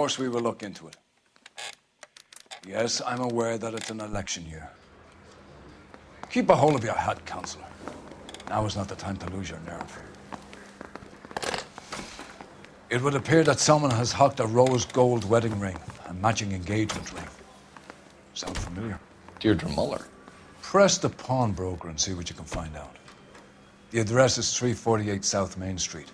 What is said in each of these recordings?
course we will look into it. Yes, I'm aware that it's an election year. Keep a hold of your hat, Counselor. Now is not the time to lose your nerve. It would appear that someone has hocked a rose gold wedding ring and matching engagement ring. Sound familiar? Deirdre Muller. Press the pawnbroker and see what you can find out. The address is 348 South Main Street.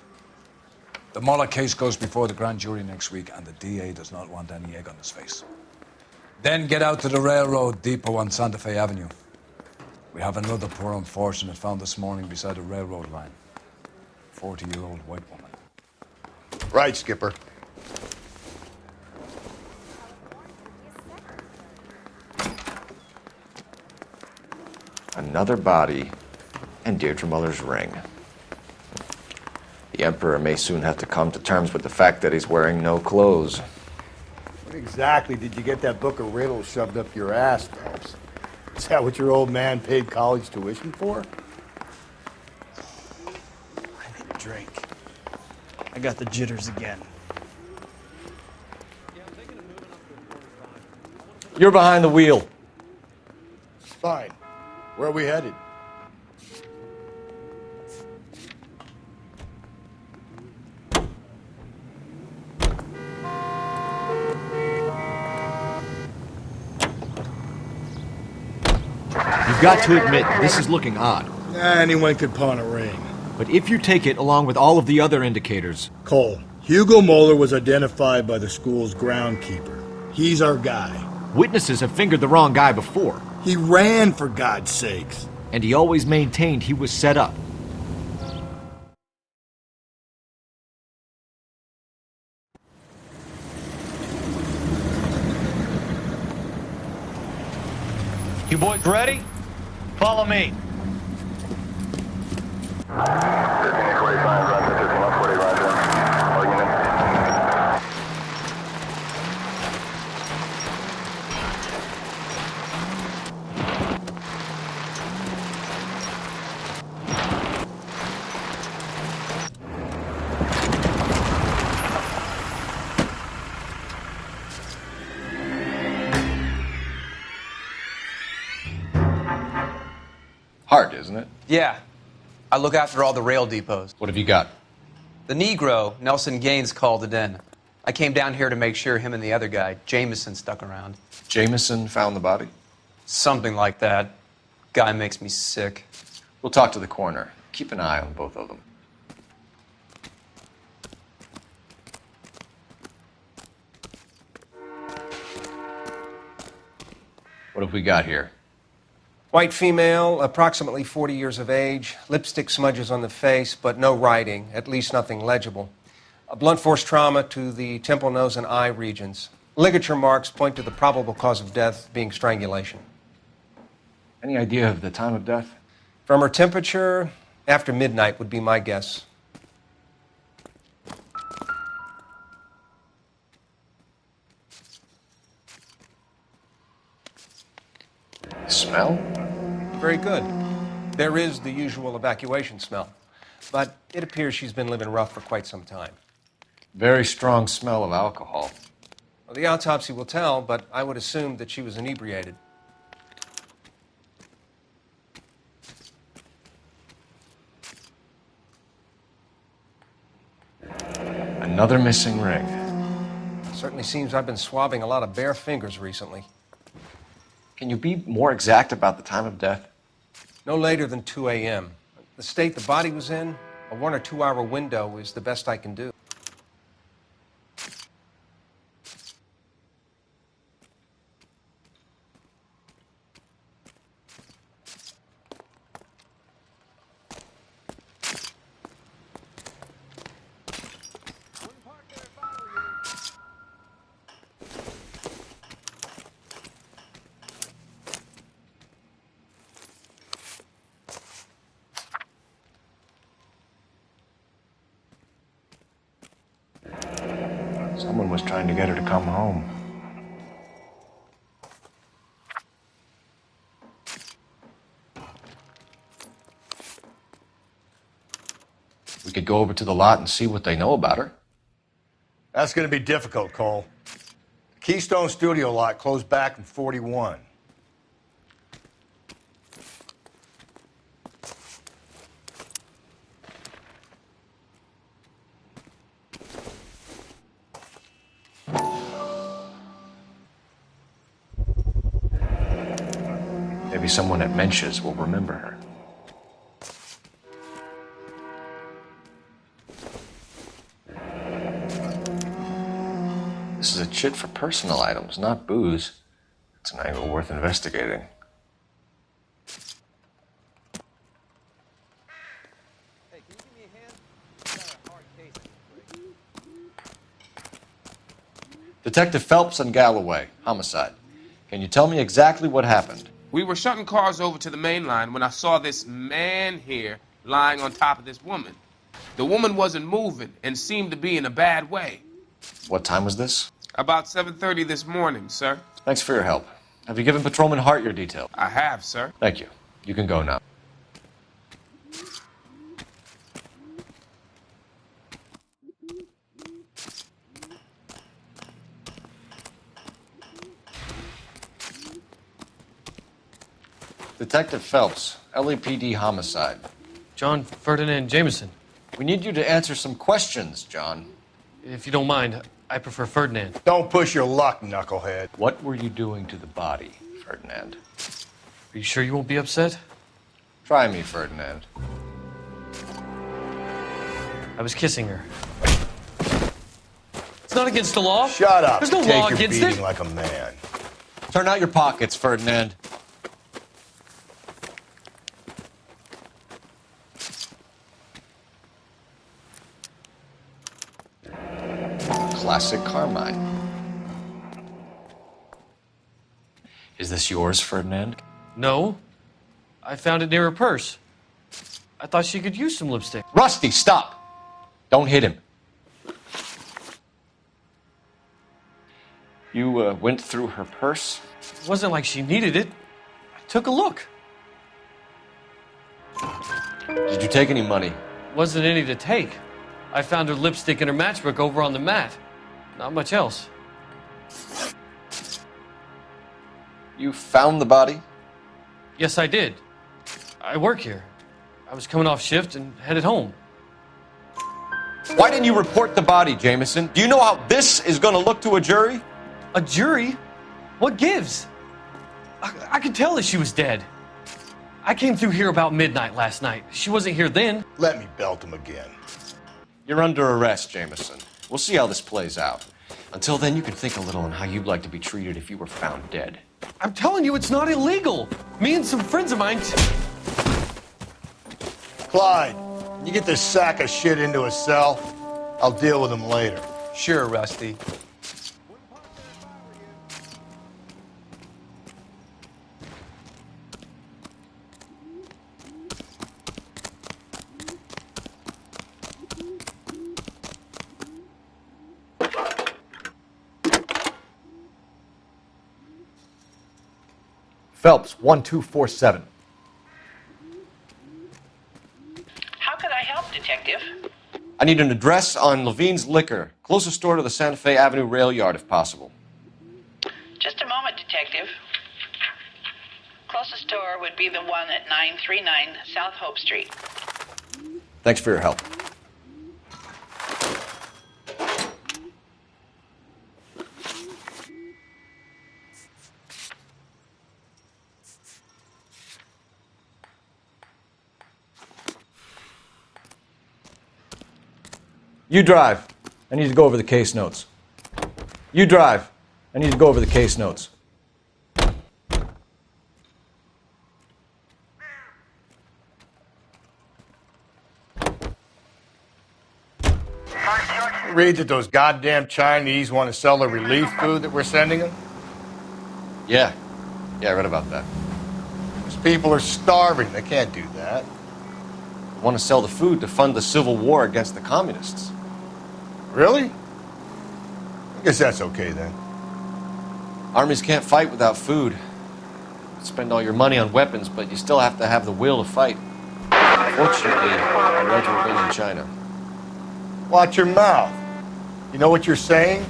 The Muller case goes before the grand jury next week, and the DA does not want any egg on his face. Then get out to the railroad depot on Santa Fe Avenue. We have another poor unfortunate found this morning beside a railroad line. 40-year-old white woman. Right, Skipper. Another body and Deirdre Muller's ring. The Emperor may soon have to come to terms with the fact that he's wearing no clothes. What exactly did you get that book of riddles shoved up your ass, Phelps? Is that what your old man paid college tuition for? I need a drink. I got the jitters again. You're behind the wheel. Fine. Where are we headed? You've got to admit, this is looking odd. Anyone could pawn a ring. But if you take it along with all of the other indicators... Cole, Hugo Moeller was identified by the school's groundkeeper. He's our guy. Witnesses have fingered the wrong guy before. He ran, for God's sakes. And he always maintained he was set up. You boys ready? Follow me. Hard, isn't it? Yeah. I look after all the rail depots. What have you got? The Negro, Nelson Gaines, called it in. I came down here to make sure him and the other guy, Jameson, stuck around. Jameson found the body? Something like that. Guy makes me sick. We'll talk to the coroner. Keep an eye on both of them. What have we got here? White female, approximately 40 years of age, lipstick smudges on the face, but no writing, at least nothing legible. A blunt force trauma to the temple, nose, and eye regions. Ligature marks point to the probable cause of death being strangulation. Any idea of the time of death? From her temperature, after midnight would be my guess. Smell? Very good. There is the usual evacuation smell, but it appears she's been living rough for quite some time. Very strong smell of alcohol. Well, the autopsy will tell, but I would assume that she was inebriated. Another missing ring. Certainly seems I've been swabbing a lot of bare fingers recently. Can you be more exact about the time of death? No later than 2 a.m. The state the body was in, a 1 or 2 hour window is the best I can do. Someone was trying to get her to come home. We could go over to the lot and see what they know about her. That's going to be difficult, Cole. Keystone Studio lot closed back in 41. Maybe someone at Mensch's will remember her. This is a chit for personal items, not booze. It's an angle worth investigating. Detective Phelps and Galloway, homicide. Can you tell me exactly what happened? We were shutting cars over to the main line when I saw this man here lying on top of this woman. The woman wasn't moving and seemed to be in a bad way. What time was this? About 7:30 this morning, sir. Thanks for your help. Have you given Patrolman Hart your detail? I have, sir. Thank you. You can go now. Detective Phelps, LAPD homicide. John Ferdinand Jameson. We need you to answer some questions, John. If you don't mind, I prefer Ferdinand. Don't push your luck, knucklehead. What were you doing to the body, Ferdinand? Are you sure you won't be upset? Try me, Ferdinand. I was kissing her. It's not against the law. Shut up. There's no Take law your against beating it. like a man. Turn out your pockets, Ferdinand. Classic Carmine. Is this yours, Ferdinand? No. I found it near her purse. I thought she could use some lipstick. Rusty, stop! Don't hit him. You went through her purse? It wasn't like she needed it. I took a look. Did you take any money? Wasn't any to take. I found her lipstick and her matchbook over on the mat. Not much else. You found the body? Yes, I did. I work here. I was coming off shift and headed home. Why didn't you report the body, Jameson? Do you know how this is going to look to a jury? A jury? What gives? I could tell that she was dead. I came through here about midnight last night. She wasn't here then. Let me belt him again. You're under arrest, Jameson. We'll see how this plays out. Until then, you can think a little on how you'd like to be treated if you were found dead. I'm telling you, it's not illegal. Me and some friends of mine... Clyde, you get this sack of shit into a cell. I'll deal with him later. Sure, Rusty. Phelps, 1247. How could I help, Detective? I need an address on Levine's Liquor. Closest store to the Santa Fe Avenue rail yard, if possible. Just a moment, Detective. Closest store would be the one at 939 South Hope Street. Thanks for your help. You drive. I need to go over the case notes. You drive. I need to go over the case notes. Read that those goddamn Chinese want to sell the relief food that we're sending them? Yeah, I read about that. Those people are starving. They can't do that. I want to sell the food to fund the civil war against the communists. Really? I guess that's okay then. Armies can't fight without food. You spend all your money on weapons, but you still have to have the will to fight. Fortunately, I read you were been in China. Watch your mouth. You know what you're saying?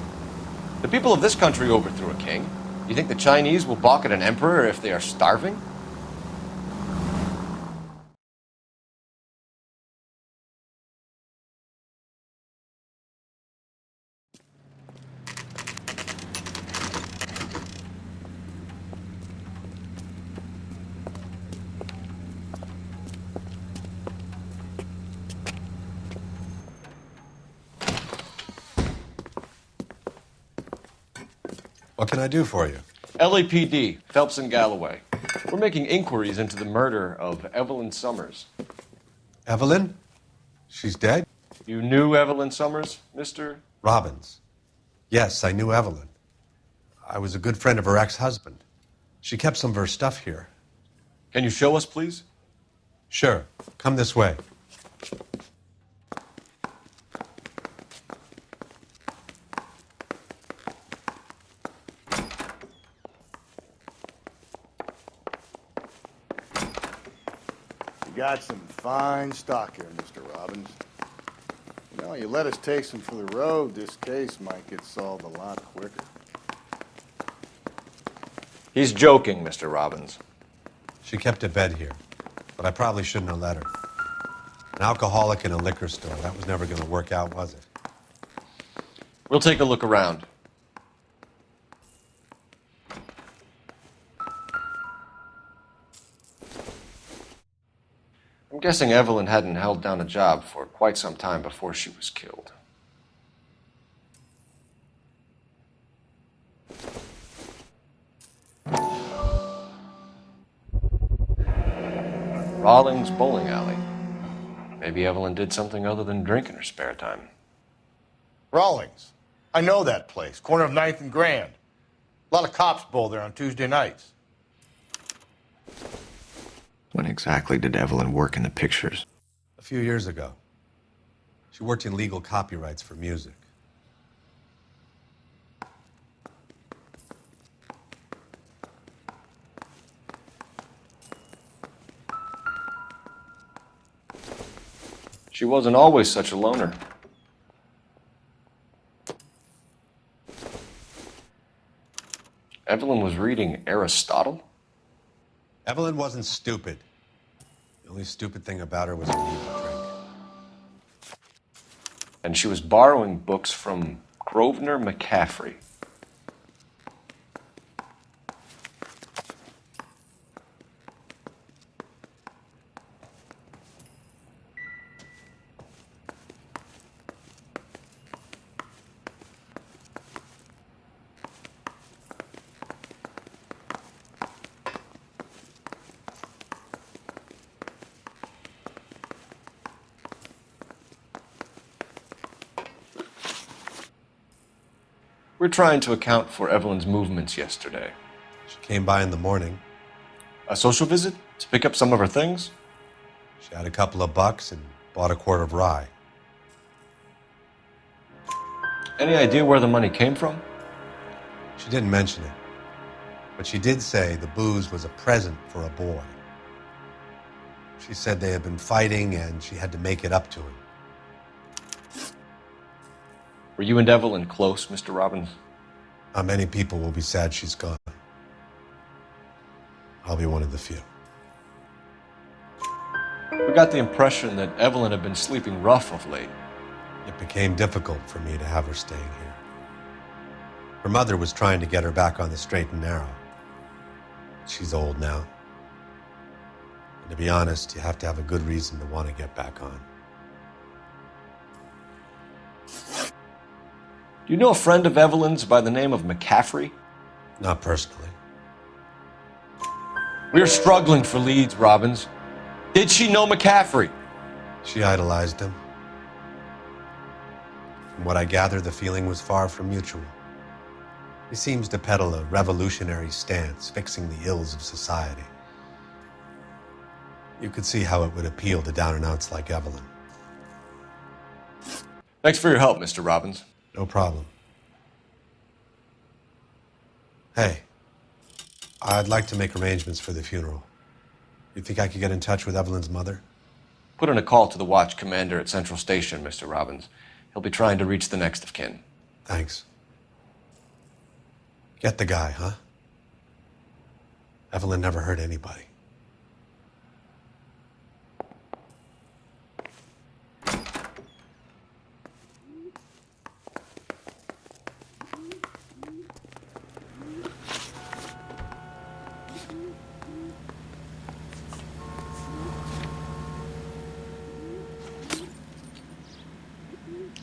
The people of this country overthrew a king. You think the Chinese will balk at an emperor if they are starving? What can I do for you? LAPD, Phelps and Galloway. We're making inquiries into the murder of Evelyn Summers. Evelyn? She's dead? You knew Evelyn Summers, Mr. Robbins. Yes, I knew Evelyn. I was a good friend of her ex-husband. She kept some of her stuff here. Can you show us, please? Sure. Come this way. You got some fine stock here, Mr. Robbins. You know, you let us take some for the road, this case might get solved a lot quicker. He's joking, Mr. Robbins. She kept a bed here, but I probably shouldn't have let her. An alcoholic in a liquor store, that was never going to work out, was it? We'll take a look around. I'm guessing Evelyn hadn't held down a job for quite some time before she was killed. Rawlings Bowling Alley. Maybe Evelyn did something other than drink in her spare time. Rawlings. I know that place. Corner of 9th and Grand. A lot of cops bowl there on Tuesday nights. When exactly did Evelyn work in the pictures? A few years ago. She worked in legal copyrights for music. She wasn't always such a loner. Evelyn was reading Aristotle? Evelyn wasn't stupid. The only stupid thing about her was her need to drink. And she was borrowing books from Grosvenor McCaffrey. We're trying to account for Evelyn's movements yesterday. She came by in the morning. A social visit? To pick up some of her things? She had a couple of bucks and bought a quart of rye. Any idea where the money came from? She didn't mention it, but she did say the booze was a present for a boy. She said they had been fighting and she had to make it up to him. Were you and Evelyn close, Mr. Robbins? Not many people will be sad she's gone. I'll be one of the few. We got the impression that Evelyn had been sleeping rough of late. It became difficult for me to have her staying here. Her mother was trying to get her back on the straight and narrow. She's old now. And to be honest, you have to have a good reason to want to get back on. Do you know a friend of Evelyn's by the name of McCaffrey? Not personally. We're struggling for leads, Robbins. Did she know McCaffrey? She idolized him. From what I gather, the feeling was far from mutual. He seems to peddle a revolutionary stance, fixing the ills of society. You could see how it would appeal to down-and-outs like Evelyn. Thanks for your help, Mr. Robbins. No problem. Hey, I'd like to make arrangements for the funeral. You think I could get in touch with Evelyn's mother? Put in a call to the watch commander at Central Station, Mr. Robbins. He'll be trying to reach the next of kin. Thanks. Get the guy, huh? Evelyn never hurt anybody.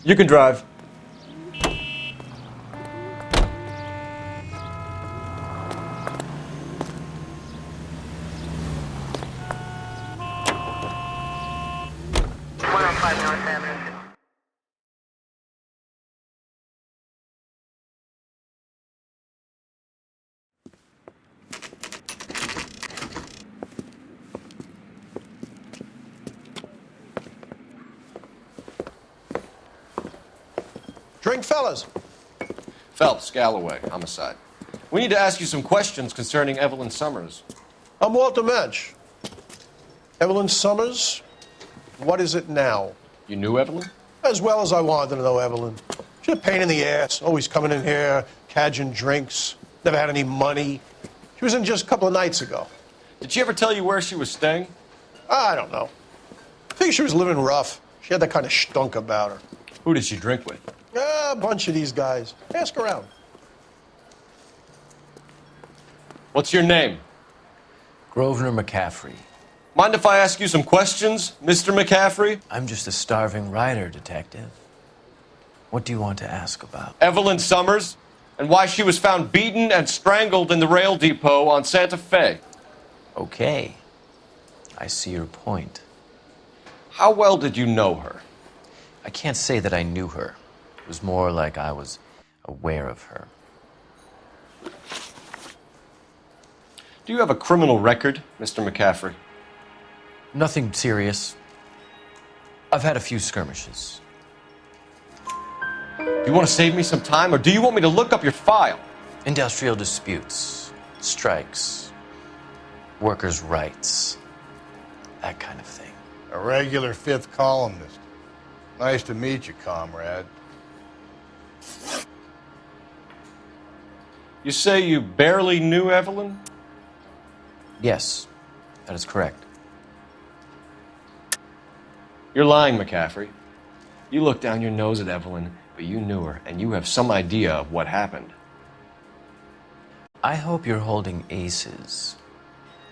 You can drive. Drink, fellas. Phelps, Galloway, homicide. We need to ask you some questions concerning Evelyn Summers. I'm Walter Mensch. Evelyn Summers, what is it now? You knew Evelyn? As well as I wanted to know Evelyn. She's a pain in the ass, always coming in here, cadging drinks, never had any money. She was in just a couple of nights ago. Did she ever tell you where she was staying? I don't know. I think she was living rough. She had that kind of stunk about her. Who did she drink with? A bunch of these guys. Ask around. What's your name? Grosvenor McCaffrey. Mind if I ask you some questions, Mr. McCaffrey? I'm just a starving writer, Detective. What do you want to ask about? Evelyn Summers, and why she was found beaten and strangled in the rail depot on Santa Fe. Okay. I see your point. How well did you know her? I can't say that I knew her. It was more like I was aware of her. Do you have a criminal record, Mr. McCaffrey? Nothing serious. I've had a few skirmishes. Do you want to save me some time, or do you want me to look up your file? Industrial disputes, strikes, workers' rights, that kind of thing. A regular fifth columnist. Nice to meet you, comrade. You say you barely knew Evelyn? Yes, that is correct. You're lying, McCaffrey. You looked down your nose at Evelyn, but you knew her, and you have some idea of what happened. I hope you're holding aces.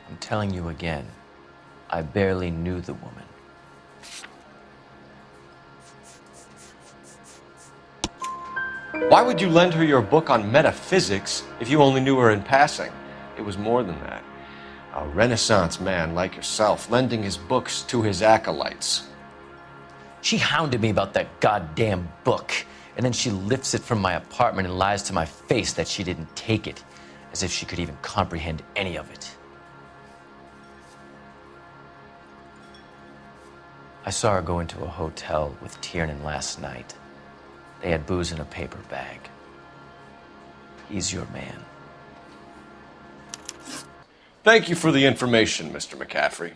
I'm telling you again, I barely knew the woman. Why would you lend her your book on metaphysics if you only knew her in passing? It was more than that. A Renaissance man like yourself, lending his books to his acolytes. She hounded me about that goddamn book, and then she lifts it from my apartment and lies to my face that she didn't take it, as if she could even comprehend any of it. I saw her go into a hotel with Tiernan last night. They had booze in a paper bag. He's your man. Thank you for the information, Mr. McCaffrey.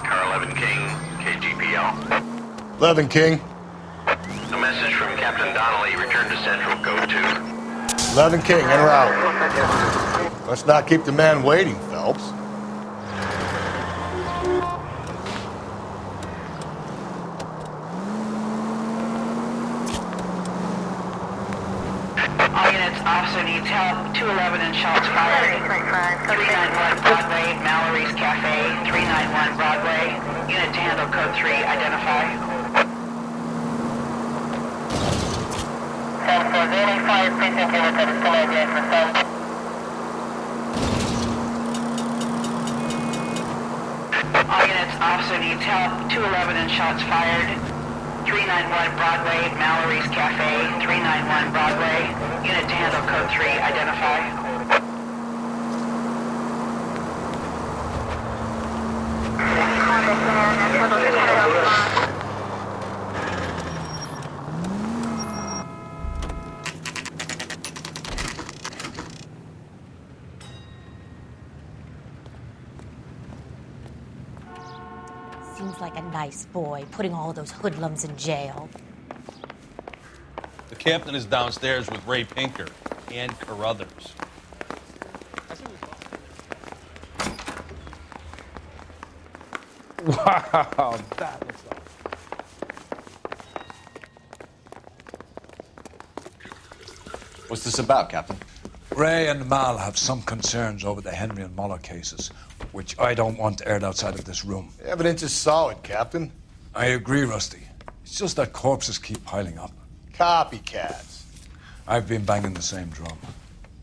Car 11 King, KGPL. 11 King. A message from Captain Donnelly. Return to Central. Code 2. 11 King, en route. Let's not keep the man waiting, Phelps. All units, officer needs help. 211 and shots fired. 391 Broadway, Mallory's Cafe. 391 Broadway. Unit to handle code 3. Identify. All units, officer needs help. 211 and shots fired. 391 Broadway, Mallory's Cafe. 391 Broadway. Unit to handle code 3. Identify. seems like a nice boy, putting all those hoodlums in jail. The captain is downstairs with Ray Pinker and Carruthers. Wow, that looks awesome. What's this about, Captain? Ray and Mal have some concerns over the Henry and Muller cases, which I don't want aired outside of this room. The evidence is solid, Captain. I agree, Rusty. It's just that corpses keep piling up. Copycats. I've been banging the same drum.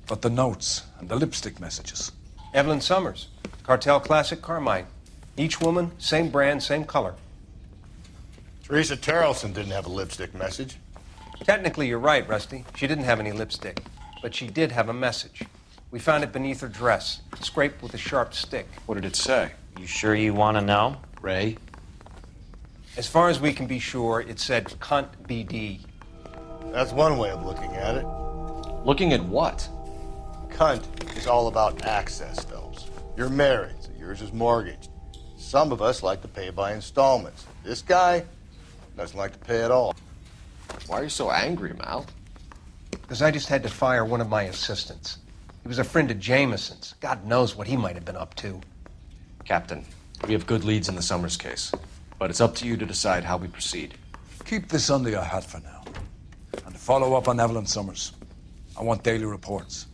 But the notes and the lipstick messages. Evelyn Summers, Cartel Classic Carmine. Each woman, same brand, same color. Teresa Terrelson didn't have a lipstick message. Technically, you're right, Rusty. She didn't have any lipstick, but she did have a message. We found it beneath her dress, scraped with a sharp stick. What did it say? You sure you want to know? Ray? As far as we can be sure, it said cunt BD. That's one way of looking at it. Looking at what? Cunt is all about access, Phelps. You're married, so yours is mortgaged. Some of us like to pay by installments. This guy doesn't like to pay at all. Why are you so angry, Mal? Because I just had to fire one of my assistants. He was a friend of Jameson's. God knows what he might have been up to. Captain, we have good leads in the Summers case, but it's up to you to decide how we proceed. Keep this under your hat for now. And follow up on Evelyn Summers. I want daily reports.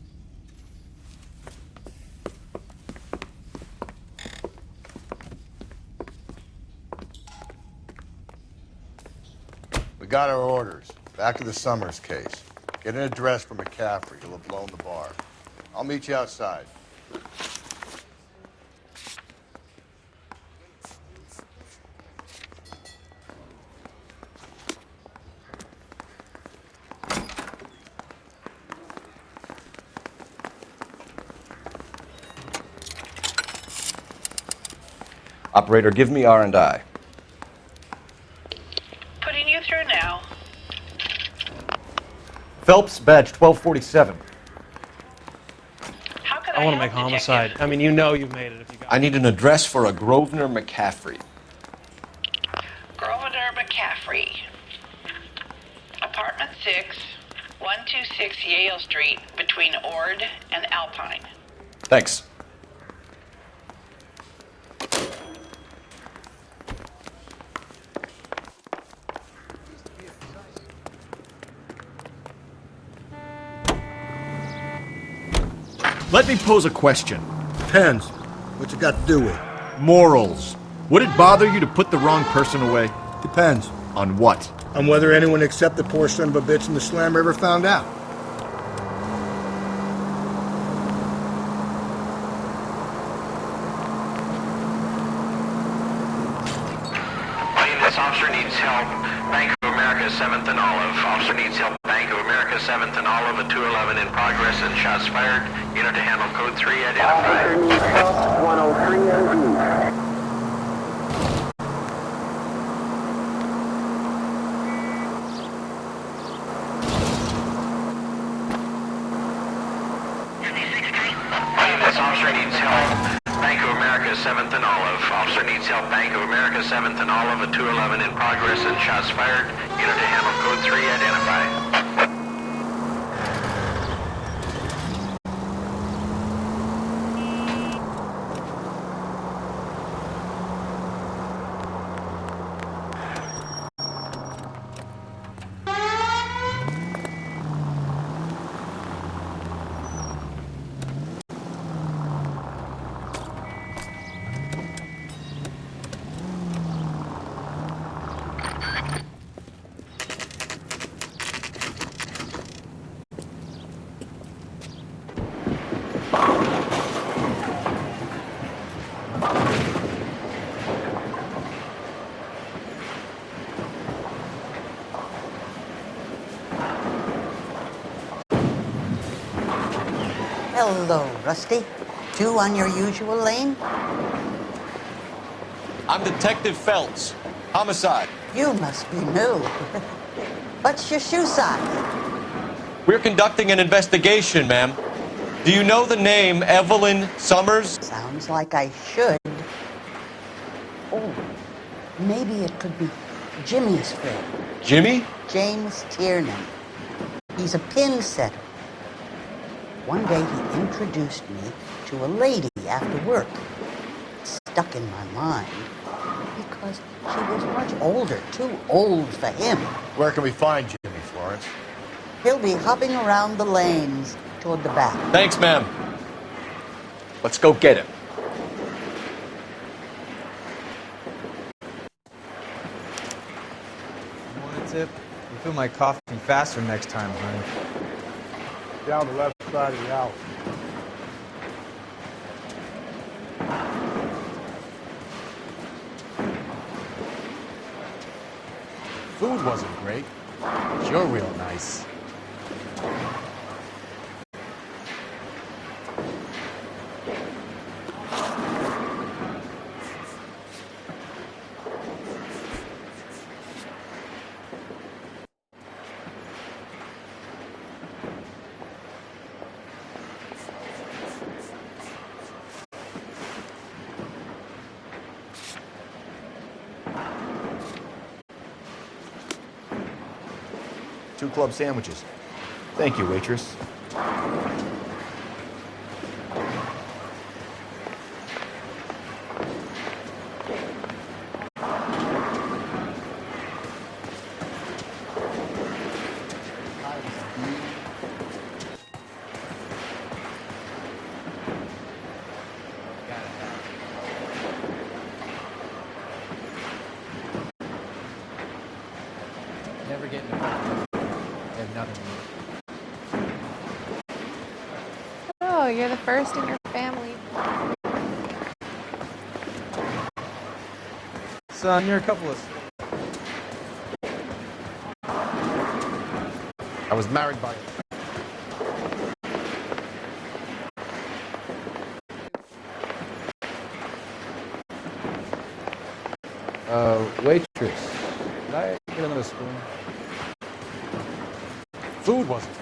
We got our orders. Back to the Summers case. Get an address for McCaffrey. He'll have blown the bar. I'll meet you outside. Operator, give me R&I. Putting you through now. Phelps, badge 1247. How can I want to help, make homicide. I mean, you know you've made it if you got I need an address for a Grosvenor McCaffrey. Grosvenor McCaffrey. Apartment 6, 126 Yale Street, between Ord and Alpine. Thanks. Let me pose a question. Depends. What you got to do with? Morals. Would it bother you to put the wrong person away? Depends. On what? On whether anyone except the poor son of a bitch in the Slammer ever found out. This officer needs help. Bank of America, 7th and Olive. Officer needs help. Bank of America, 7th and Olive, a 211 in progress and shots fired. Unit to handle code 3 identified. 103 MD. This officer needs help. Bank of America, 7th and Olive. Officer needs help. Bank of America, 7th and Olive, a 211 in progress and shots fired. Unit to handle code 3 identified. Hello, Rusty. Two on your usual lane? I'm Detective Phelps. Homicide. You must be new. What's your shoe size? We're conducting an investigation, ma'am. Do you know the name Evelyn Summers? Sounds like I should. Oh, Maybe it could be Jimmy's friend. Jimmy? James Tiernan. He's a pin setter. One day he introduced me to a lady after work. It stuck in my mind because she was much older, too old for him. Where can we find Jimmy, Florence? He'll be hopping around the lanes toward the back. Thanks, ma'am. Let's go get him. Want a tip? Refill my coffee faster next time, honey. Down the left side of the alley. Food wasn't great, but you're real nice. Two club sandwiches. Thank you, waitress. Never get in a fight. They have nothing to do. Oh, you're the first in your family. Son, you're a couple of... I was married by... Waitress, did I get another spoon? Food wasn't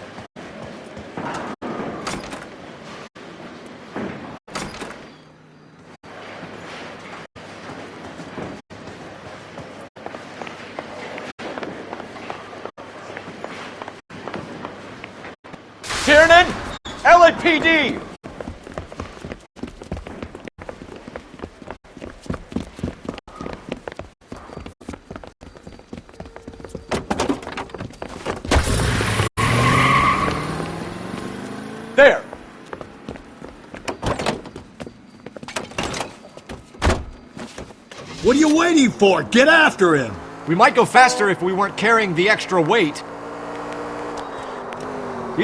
Tiernan! LAPD! There! What are you waiting for? Get after him! We might go faster if we weren't carrying the extra weight.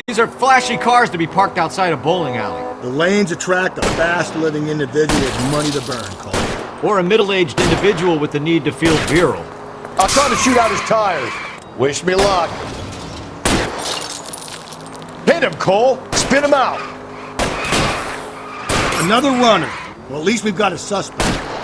These are flashy cars to be parked outside a bowling alley. The lanes attract a fast-living individual with money to burn, Cole. Or a middle-aged individual with the need to feel virile. I'll try to shoot out his tires. Wish me luck. Hit him, Cole. Spin him out. Another runner. Well, at least we've got a suspect.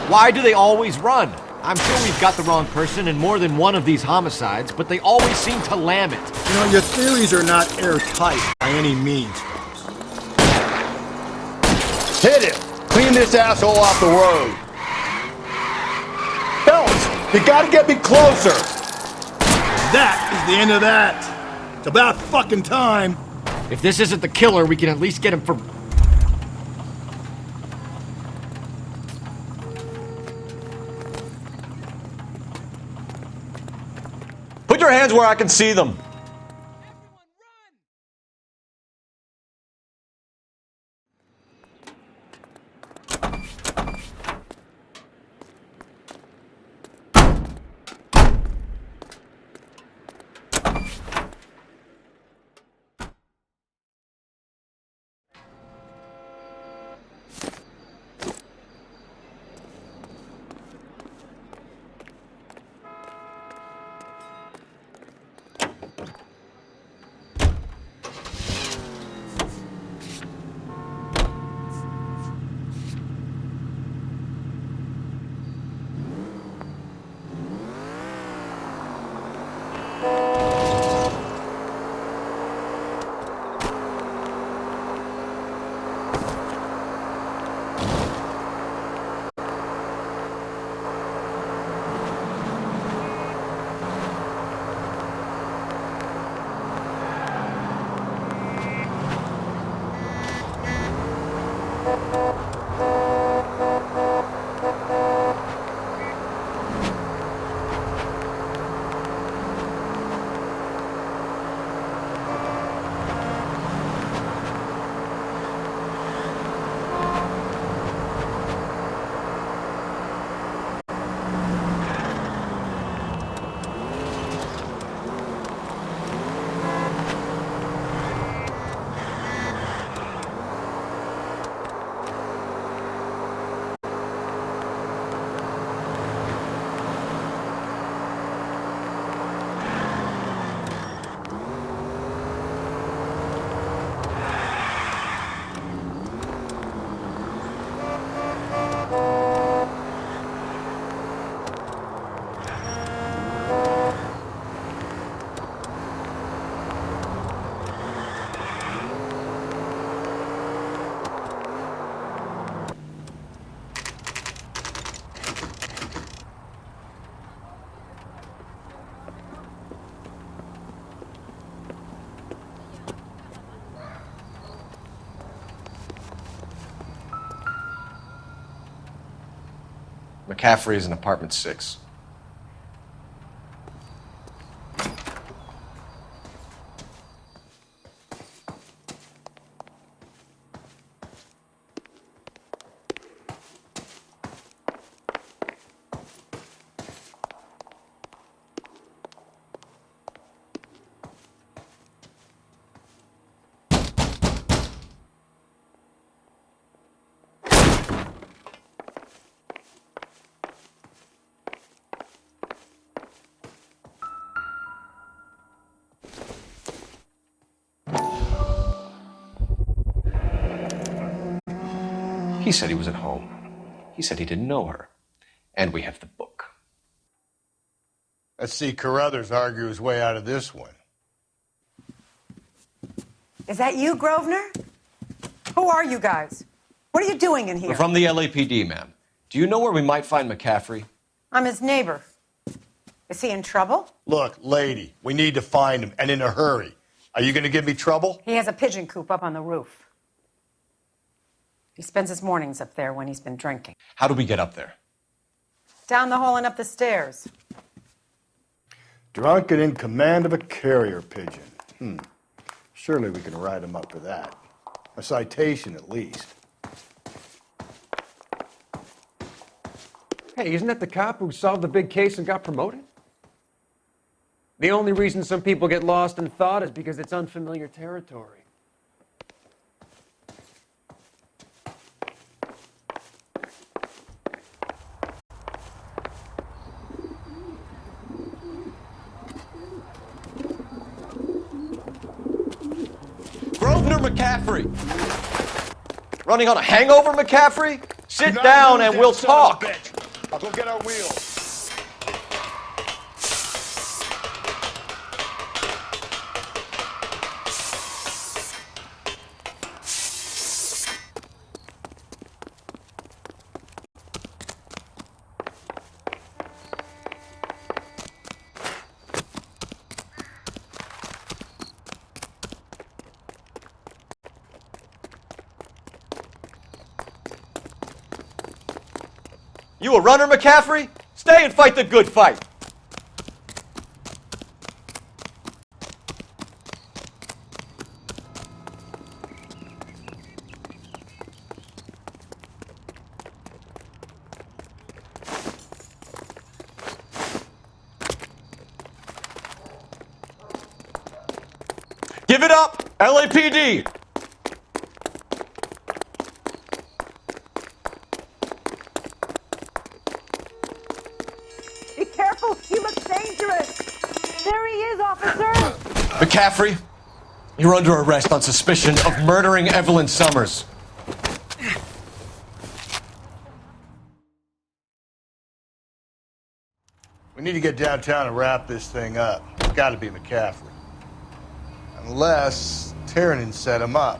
Why do they always run? I'm sure we've got the wrong person in more than one of these homicides, but they always seem to lam it. You know, your theories are not airtight by any means. Hit him. Clean this asshole off the road. Fellas, you gotta get me closer. That is the end of that. It's about fucking time. If this isn't the killer, we can at least get him for... Put your hands where I can see them. McCaffrey is in apartment 6. He said he was at home. He said he didn't know her. And we have the book. Let's see Carruthers argue his way out of this one. Is that you, Grosvenor? Who are you guys? What are you doing in here? We're from the LAPD, ma'am. Do you know where we might find McCaffrey? I'm his neighbor. Is he in trouble? Look, lady, we need to find him, and in a hurry. Are you going to give me trouble? He has a pigeon coop up on the roof. He spends his mornings up there when he's been drinking. How do we get up there? Down the hall and up the stairs. Drunk and in command of a carrier pigeon. Surely we can write him up for that. A citation, at least. Hey, isn't that the cop who solved the big case and got promoted? The only reason some people get lost in thought is because it's unfamiliar territory. Grosvenor McCaffrey! Running on a hangover, McCaffrey? Sit down and we'll talk. I'll go get our wheels. You a runner, McCaffrey? Stay and fight the good fight. Give it up, LAPD! Be careful! He looks dangerous! There he is, officer! McCaffrey, you're under arrest on suspicion of murdering Evelyn Summers. We need to get downtown and wrap this thing up. It's got to be McCaffrey. Unless Tiernan set him up.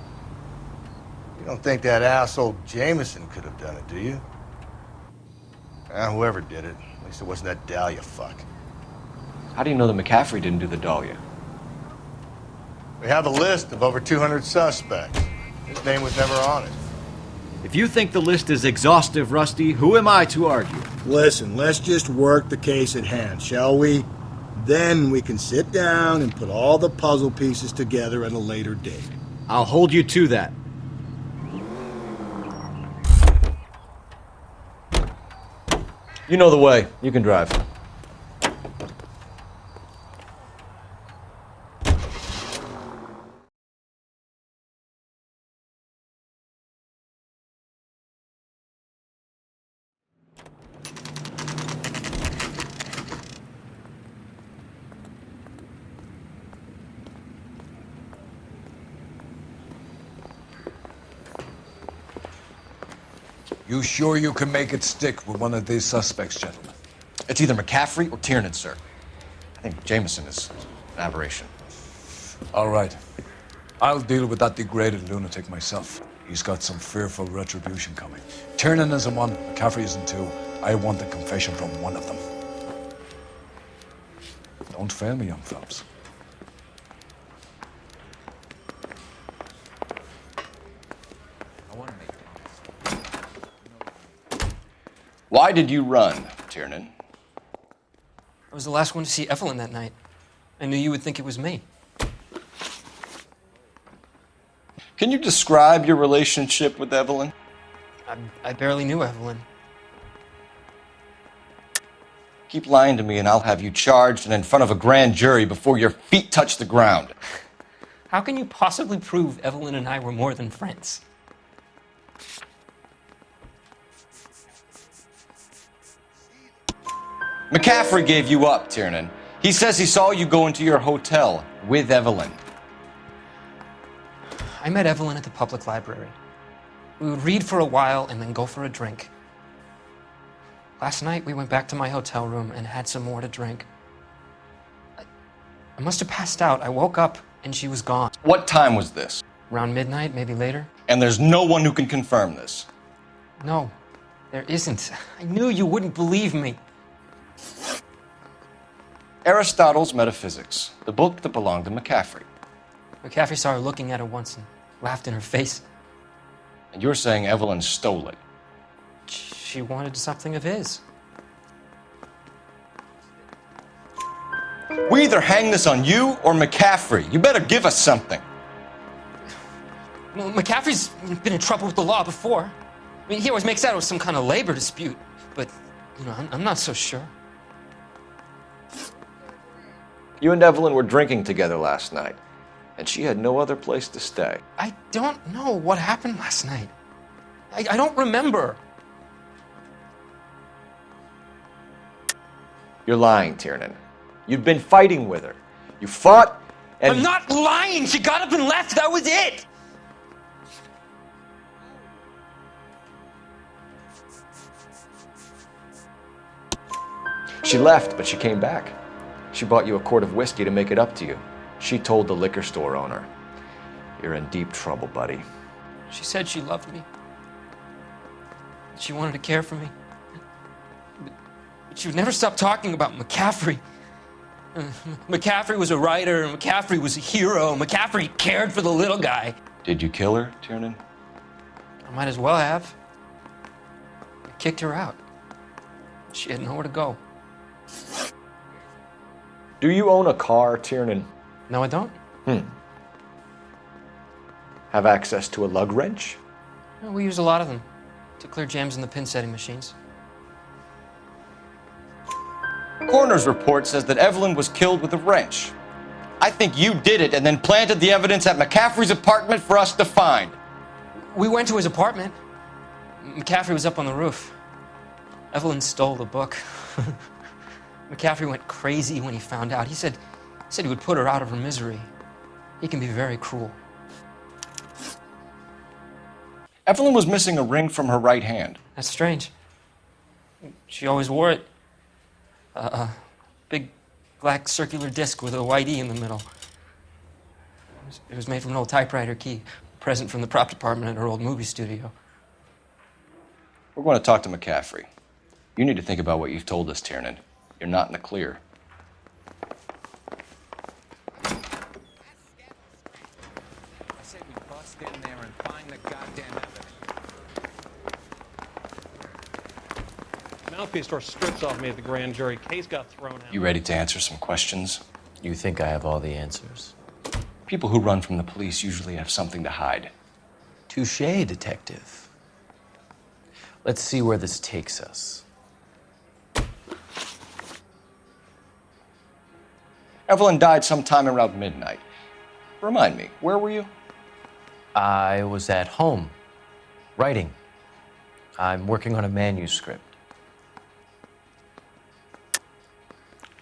You don't think that asshole Jameson could have done it, do you? Whoever did it. At least it wasn't that Dahlia fuck. How do you know that McCaffrey didn't do the Dahlia? We have a list of over 200 suspects. His name was never on it. If you think the list is exhaustive, Rusty, who am I to argue? Listen, let's just work the case at hand, shall we? Then we can sit down and put all the puzzle pieces together at a later date. I'll hold you to that. You know the way. You can drive. You sure you can make it stick with one of these suspects, gentlemen? It's either McCaffrey or Tiernan, sir. I think Jameson is an aberration. All right. I'll deal with that degraded lunatic myself. He's got some fearful retribution coming. Tiernan isn't one, McCaffrey isn't two. I want a confession from one of them. Don't fail me, young fellows. Why did you run, Tiernan? I was the last one to see Evelyn that night. I knew you would think it was me. Can you describe your relationship with Evelyn? I barely knew Evelyn. Keep lying to me and I'll have you charged and in front of a grand jury before your feet touch the ground. How can you possibly prove Evelyn and I were more than friends? McCaffrey gave you up, Tiernan. He says he saw you go into your hotel with Evelyn. I met Evelyn at the public library. We would read for a while and then go for a drink. Last night, we went back to my hotel room and had some more to drink. I must have passed out. I woke up and she was gone. What time was this? Around midnight, maybe later. And there's no one who can confirm this? No, there isn't. I knew you wouldn't believe me. Aristotle's Metaphysics, the book that belonged to McCaffrey. McCaffrey saw her looking at her once and laughed in her face. And you're saying Evelyn stole it? She wanted something of his. We either hang this on you or McCaffrey. You better give us something. Well, McCaffrey's been in trouble with the law before. I mean, he always makes out it was some kind of labor dispute, but, you know, I'm not so sure. You and Evelyn were drinking together last night, and she had no other place to stay. I don't know what happened last night. I don't remember. You're lying, Tiernan. You've been fighting with her. You fought, and... I'm not lying! She got up and left, that was it! She left, but she came back. She bought you a quart of whiskey to make it up to you. She told the liquor store owner. You're in deep trouble, buddy. She said she loved me. She wanted to care for me. But she would never stop talking about McCaffrey. McCaffrey was a writer, and McCaffrey was a hero. McCaffrey cared for the little guy. Did you kill her, Tiernan? I might as well have. I kicked her out. She had nowhere to go. Do you own a car, Tiernan? No, I don't. Have access to a lug wrench? No, we use a lot of them to clear jams in the pin setting machines. Coroner's report says that Evelyn was killed with a wrench. I think you did it and then planted the evidence at McCaffrey's apartment for us to find. We went to his apartment. McCaffrey was up on the roof. Evelyn stole the book. McCaffrey went crazy when he found out. He said he would put her out of her misery. He can be very cruel. Evelyn was missing a ring from her right hand. That's strange. She always wore it. A big black circular disc with a white E in the middle. It was made from an old typewriter key, a present from the prop department at her old movie studio. We're going to talk to McCaffrey. You need to think about what you've told us, Tiernan. You're not in the clear. I say we bust in there and find the goddamn evidence. Mouthpiece store strips off me at the grand jury. Case got thrown out. You ready to answer some questions? You think I have all the answers? People who run from the police usually have something to hide. Touché, detective. Let's see where this takes us. Evelyn died sometime around midnight. Remind me, where were you? I was at home, writing. I'm working on a manuscript.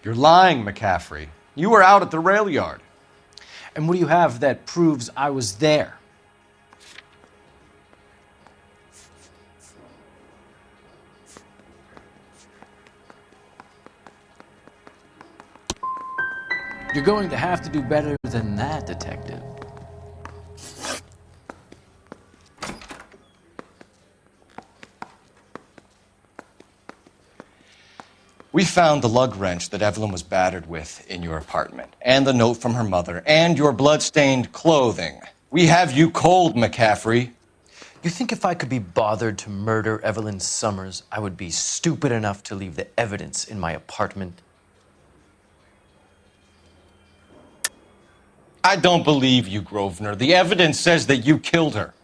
You're lying, McCaffrey. You were out at the rail yard. And what do you have that proves I was there? You're going to have to do better than that, detective. We found the lug wrench that Evelyn was battered with in your apartment, and the note from her mother, and your blood-stained clothing. We have you cold, McCaffrey. You think if I could be bothered to murder Evelyn Summers, I would be stupid enough to leave the evidence in my apartment? I don't believe you, Grosvenor. The evidence says that you killed her.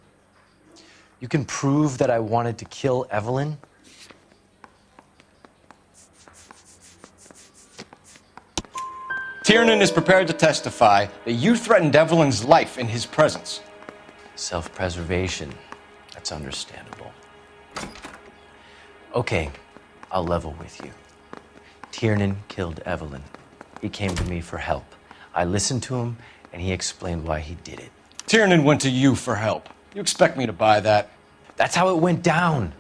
You can prove that I wanted to kill Evelyn? Tiernan is prepared to testify that you threatened Evelyn's life in his presence. Self-preservation. That's understandable. Okay, I'll level with you. Tiernan killed Evelyn. He came to me for help. I listened to him, and he explained why he did it. Tiernan went to you for help. You expect me to buy that? That's how it went down.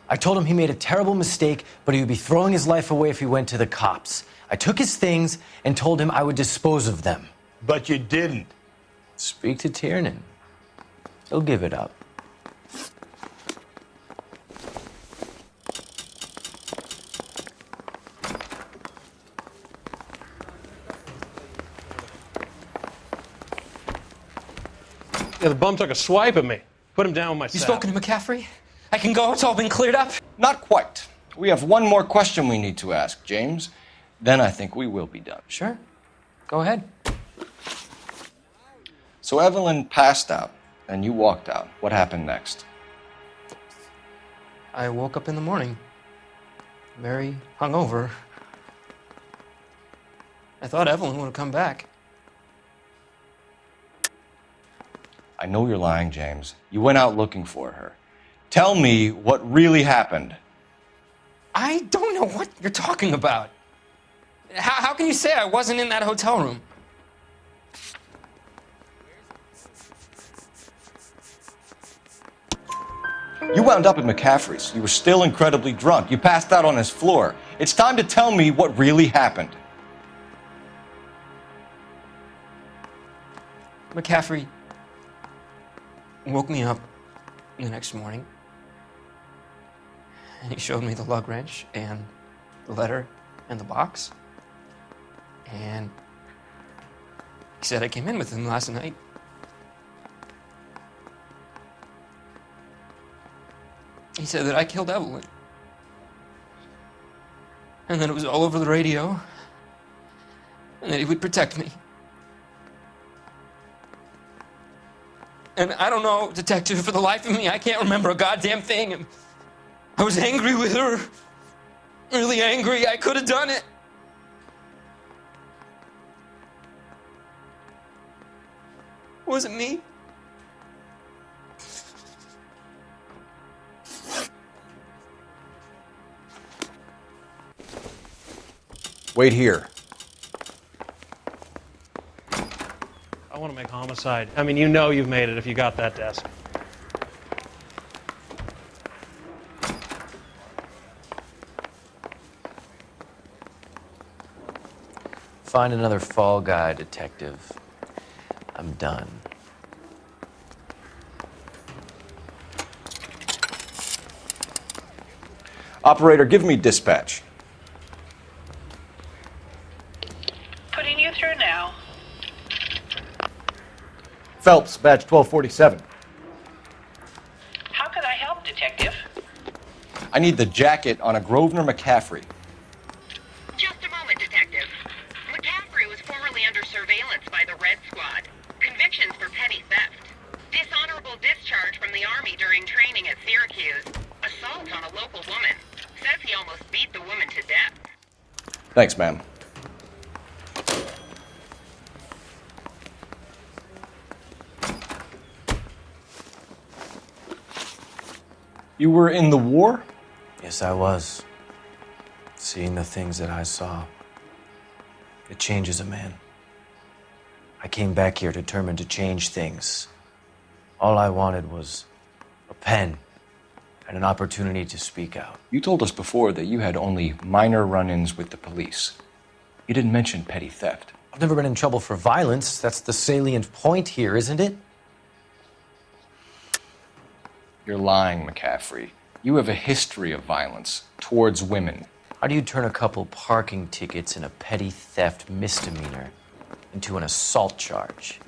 I told him he made a terrible mistake, but he would be throwing his life away if he went to the cops. I took his things and told him I would dispose of them. But you didn't. Speak to Tiernan. He'll give it up. Yeah, the bum took a swipe at me. Put him down with my You sack. spoken to McCaffrey? I can go? It's all been cleared up? Not quite. We have one more question we need to ask, James. Then I think we will be done. Sure. Go ahead. So Evelyn passed out, and you walked out. What happened next? I woke up in the morning, very hungover. I thought Evelyn would have come back. I know you're lying, James. You went out looking for her. Tell me what really happened. I don't know what you're talking about. How can you say I wasn't in that hotel room? You wound up at McCaffrey's. You were still incredibly drunk. You passed out on his floor. It's time to tell me what really happened. McCaffrey woke me up the next morning, and he showed me the lug wrench and the letter and the box. And he said I came in with him last night. He said that I killed Evelyn. And that it was all over the radio. And that he would protect me. And I don't know, detective, for the life of me, I can't remember a goddamn thing. And I was angry with her. Really angry. I could have done it. Was it me? Wait here. I want to make homicide. I mean, you know you've made it if you got that desk. Find another fall guy, detective. I'm done. Operator, give me dispatch. Putting you through now. Phelps, badge 1247. How could I help, detective? I need the jacket on a Grosvenor McCaffrey. Just a moment, detective. McCaffrey was formerly under surveillance by the Red Squad. Convictions for petty theft. Dishonorable discharge from the Army during training at Syracuse. Assault on a local woman. Says he almost beat the woman to death. Thanks, ma'am. You were in the war? Yes, I was. Seeing the things that I saw, it changes a man. I came back here determined to change things. All I wanted was a pen and an opportunity to speak out. You told us before that you had only minor run-ins with the police. You didn't mention petty theft. I've never been in trouble for violence. That's the salient point here, isn't it? You're lying, McCaffrey. You have a history of violence towards women. How do you turn a couple parking tickets and a petty theft misdemeanor into an assault charge?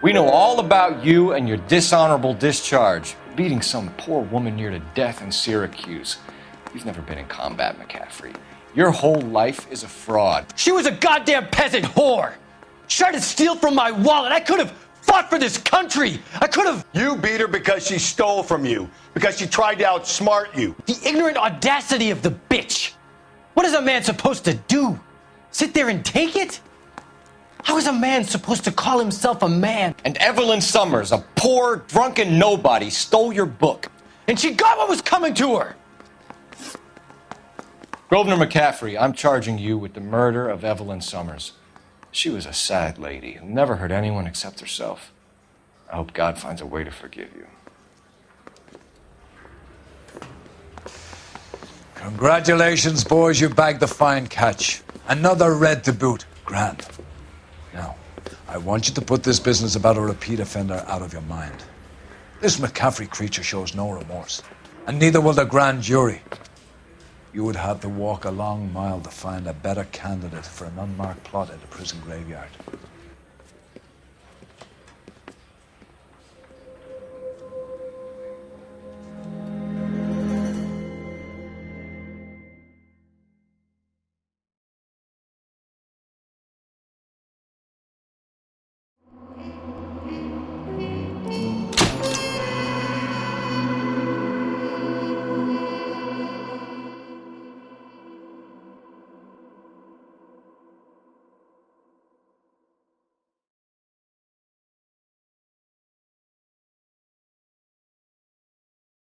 We know all about you and your dishonorable discharge, beating some poor woman near to death in Syracuse. You've never been in combat, McCaffrey. Your whole life is a fraud. She was a goddamn peasant whore. She tried to steal from my wallet. I could have fought for this country. I could have. You beat her because she stole from you, because she tried to outsmart you. The ignorant audacity of the bitch. What is a man supposed to do? Sit there and take it? How is a man supposed to call himself a man? And Evelyn Summers, a poor, drunken nobody, stole your book. And she got what was coming to her. Grosvenor McCaffrey, I'm charging you with the murder of Evelyn Summers. She was a sad lady who never hurt anyone except herself. I hope God finds a way to forgive you. Congratulations, boys. You bagged the fine catch. Another red to boot. Grand. Now, I want you to put this business about a repeat offender out of your mind. This McCaffrey creature shows no remorse, and neither will the grand jury. You would have to walk a long mile to find a better candidate for an unmarked plot in the prison graveyard.